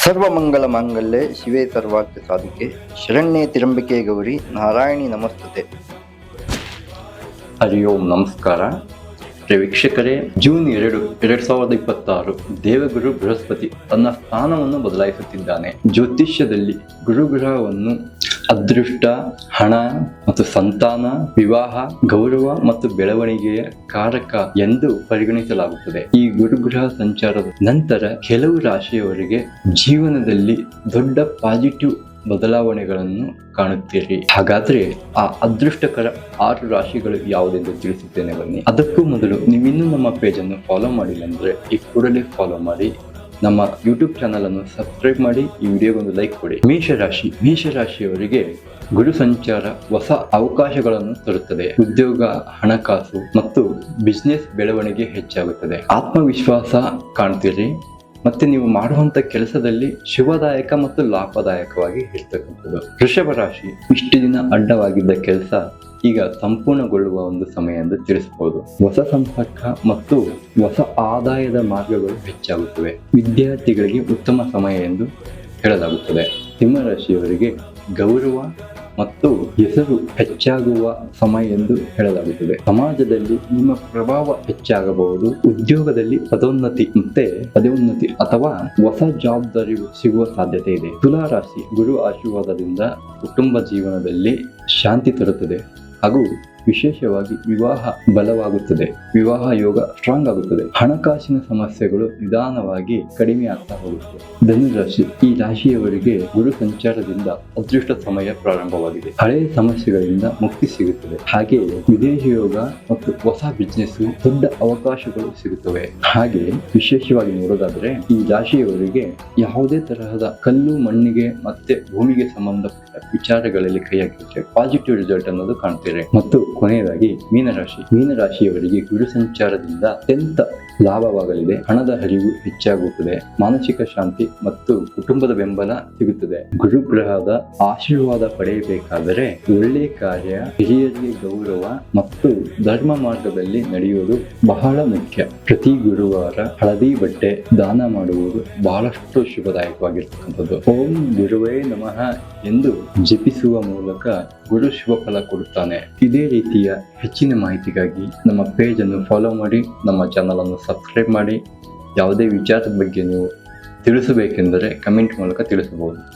ಸರ್ವಮಂಗಲ ಮಾಂಗಲ್ಯೆ ಶಿವೆ ಸರ್ವಾರ್ಥ ಸಾಧಿಕೆ ಶರಣ್ಯೆ ತಿರಂಬಿಕೆ ಗೌರಿ ನಾರಾಯಣಿ ನಮಸ್ತತೆ. ಹರಿ ಓಂ ನಮಸ್ಕಾರ. ವೀಕ್ಷಕರೇ, ಜೂನ್ 2, 2026 ದೇವಗುರು ಬೃಹಸ್ಪತಿ ತನ್ನ ಸ್ಥಾನವನ್ನು ಬದಲಾಯಿಸುತ್ತಿದ್ದಾನೆ. ಜ್ಯೋತಿಷ್ಯದಲ್ಲಿ ಗುರುಗ್ರಹವನ್ನು ಅದೃಷ್ಟ, ಹಣ ಮತ್ತು ಸಂತಾನ, ವಿವಾಹ, ಗೌರವ ಮತ್ತು ಬೆಳವಣಿಗೆಯ ಕಾರಕ ಎಂದು ಪರಿಗಣಿಸಲಾಗುತ್ತದೆ. ಈ ಗುರುಗ್ರಹ ಸಂಚಾರದ ನಂತರ ಕೆಲವು ರಾಶಿಯವರಿಗೆ ಜೀವನದಲ್ಲಿ ದೊಡ್ಡ ಪಾಸಿಟಿವ್ ಬದಲಾವಣೆಗಳನ್ನು ಕಾಣುತ್ತೀರಿ. ಹಾಗಾದ್ರೆ ಆ ಅದೃಷ್ಟಕರ 6 ರಾಶಿಗಳು ಯಾವುದೆಂದು ತಿಳಿಸುತ್ತೇನೆ, ಬನ್ನಿ. ಅದಕ್ಕೂ ಮೊದಲು ನೀವಿನ್ನೂ ನಮ್ಮ ಪೇಜ್ ಅನ್ನು ಫಾಲೋ ಮಾಡಿಲ್ಲ ಅಂದ್ರೆ ಈ ಕೂಡಲೇ ಫಾಲೋ ಮಾಡಿ, ನಮ್ಮ ಯೂಟ್ಯೂಬ್ ಚಾನಲ್ ಅನ್ನು ಸಬ್ಸ್ಕ್ರೈಬ್ ಮಾಡಿ, ಈ ವಿಡಿಯೋಗೊಂದು ಲೈಕ್ ಕೊಡಿ. ಮೇಷರಾಶಿಯವರಿಗೆ ಗುರು ಸಂಚಾರ ಹೊಸ ಅವಕಾಶಗಳನ್ನು ತರುತ್ತದೆ. ಉದ್ಯೋಗ, ಹಣಕಾಸು ಮತ್ತು ಬಿಸ್ನೆಸ್ ಬೆಳವಣಿಗೆ ಹೆಚ್ಚಾಗುತ್ತದೆ. ಆತ್ಮವಿಶ್ವಾಸ ಕಾಣ್ತೀರಿ ಮತ್ತೆ ನೀವು ಮಾಡುವಂತ ಕೆಲಸದಲ್ಲಿ ಶುಭದಾಯಕ ಮತ್ತು ಲಾಭದಾಯಕವಾಗಿ ಇರ್ತಕ್ಕಂಥದ್ದು. ವೃಷಭ ರಾಶಿ, ಇಷ್ಟು ದಿನ ಅಡ್ಡವಾಗಿದ್ದ ಕೆಲಸ ಈಗ ಸಂಪೂರ್ಣಗೊಳ್ಳುವ ಒಂದು ಸಮಯ ಎಂದು ತಿಳಿಸಬಹುದು. ಹೊಸ ಸಂಪರ್ಕ ಮತ್ತು ಹೊಸ ಆದಾಯದ ಮಾರ್ಗಗಳು ಹೆಚ್ಚಾಗುತ್ತವೆ. ವಿದ್ಯಾರ್ಥಿಗಳಿಗೆ ಉತ್ತಮ ಸಮಯ ಎಂದು ಹೇಳಲಾಗುತ್ತದೆ. ಸಿಂಹರಾಶಿಯವರಿಗೆ ಗೌರವ ಮತ್ತು ಹೆಸರು ಹೆಚ್ಚಾಗುವ ಸಮಯ ಎಂದು ಹೇಳಲಾಗುತ್ತದೆ. ಸಮಾಜದಲ್ಲಿ ನಿಮ್ಮ ಪ್ರಭಾವ ಹೆಚ್ಚಾಗಬಹುದು. ಉದ್ಯೋಗದಲ್ಲಿ ಪದೋನ್ನತಿ ಅಥವಾ ಹೊಸ ಜವಾಬ್ದಾರಿ ಸಿಗುವ ಸಾಧ್ಯತೆ ಇದೆ. ತುಲಾ ರಾಶಿ, ಗುರು ಆಶೀರ್ವಾದದಿಂದ ಕುಟುಂಬ ಜೀವನದಲ್ಲಿ ಶಾಂತಿ ತರುತ್ತದೆ ಹಾಗೂ ವಿಶೇಷವಾಗಿ ವಿವಾಹ ಬಲವಾಗುತ್ತದೆ. ವಿವಾಹ ಯೋಗ ಸ್ಟ್ರಾಂಗ್ ಆಗುತ್ತದೆ. ಹಣಕಾಸಿನ ಸಮಸ್ಯೆಗಳು ನಿಧಾನವಾಗಿ ಕಡಿಮೆ ಆಗ್ತಾ ಹೋಗುತ್ತದೆ. ಧನುರಾಶಿ, ಈ ರಾಶಿಯವರಿಗೆ ಗುರು ಸಂಚಾರದಿಂದ ಅದೃಷ್ಟ ಸಮಯ ಪ್ರಾರಂಭವಾಗಿದೆ. ಹಳೆಯ ಸಮಸ್ಯೆಗಳಿಂದ ಮುಕ್ತಿ ಸಿಗುತ್ತದೆ. ಹಾಗೆ ವಿದೇಶಿ ಯೋಗ ಮತ್ತು ಹೊಸ ಬಿಸ್ನೆಸ್ ದೊಡ್ಡ ಅವಕಾಶಗಳು ಸಿಗುತ್ತವೆ. ಹಾಗೆ ವಿಶೇಷವಾಗಿ ನೋಡೋದಾದ್ರೆ ಈ ರಾಶಿಯವರಿಗೆ ಯಾವುದೇ ತರಹದ ಕಲ್ಲು, ಮಣ್ಣಿಗೆ ಮತ್ತೆ ಭೂಮಿಗೆ ಸಂಬಂಧಪಟ್ಟ ವಿಚಾರಗಳಲ್ಲಿ ಕೈ ಹಾಕಿದ್ರೆ ಪಾಸಿಟಿವ್ ರಿಸಲ್ಟ್ ಅನ್ನೋದು ಕಾಣ್ತೀರಿ. ಮತ್ತು ಕೊನೆಯದಾಗಿ ಮೀನರಾಶಿಯವರಿಗೆ ಗುರು ಸಂಚಾರದಿಂದ ಅತ್ಯಂತ ಲಾಭವಾಗಲಿದೆ. ಹಣದ ಹರಿವು ಹೆಚ್ಚಾಗುತ್ತದೆ. ಮಾನಸಿಕ ಶಾಂತಿ ಮತ್ತು ಕುಟುಂಬದ ಬೆಂಬಲ ಸಿಗುತ್ತದೆ. ಗುರುಗ್ರಹದ ಆಶೀರ್ವಾದ ಪಡೆಯಬೇಕಾದರೆ ಒಳ್ಳೆಯ ಕಾರ್ಯ, ಹಿರಿಯರಿಗೆ ಗೌರವ ಮತ್ತು ಧರ್ಮ ಮಾರ್ಗದಲ್ಲಿ ನಡೆಯುವುದು ಬಹಳ ಮುಖ್ಯ. ಪ್ರತಿ ಗುರುವಾರ ಹಳದಿ ಬಟ್ಟೆ ದಾನ ಮಾಡುವುದು ಬಹಳಷ್ಟು ಶುಭದಾಯಕವಾಗಿರ್ತಕ್ಕಂಥದ್ದು. ಓಂ ಗುರುವೇ ನಮಃ ಎಂದು ಜಪಿಸುವ ಮೂಲಕ ಗುರು ಶುಭ ಫಲ ಕೊಡುತ್ತಾನೆ. ಇದೇ ರೀತಿಯ ಹೆಚ್ಚಿನ ಮಾಹಿತಿಗಾಗಿ ನಮ್ಮ ಪೇಜ್ ಅನ್ನು ಫಾಲೋ ಮಾಡಿ, ನಮ್ಮ ಚಾನಲ್ ಅನ್ನು ಸಬ್ಸ್ಕ್ರೈಬ್ ಮಾಡಿ. ಯಾವುದೇ ವಿಚಾರದ ಬಗ್ಗೆ ನೀವು ತಿಳಿಸಬೇಕೆಂದರೆ ಕಮೆಂಟ್ ಮೂಲಕ ತಿಳಿಸಬಹುದು.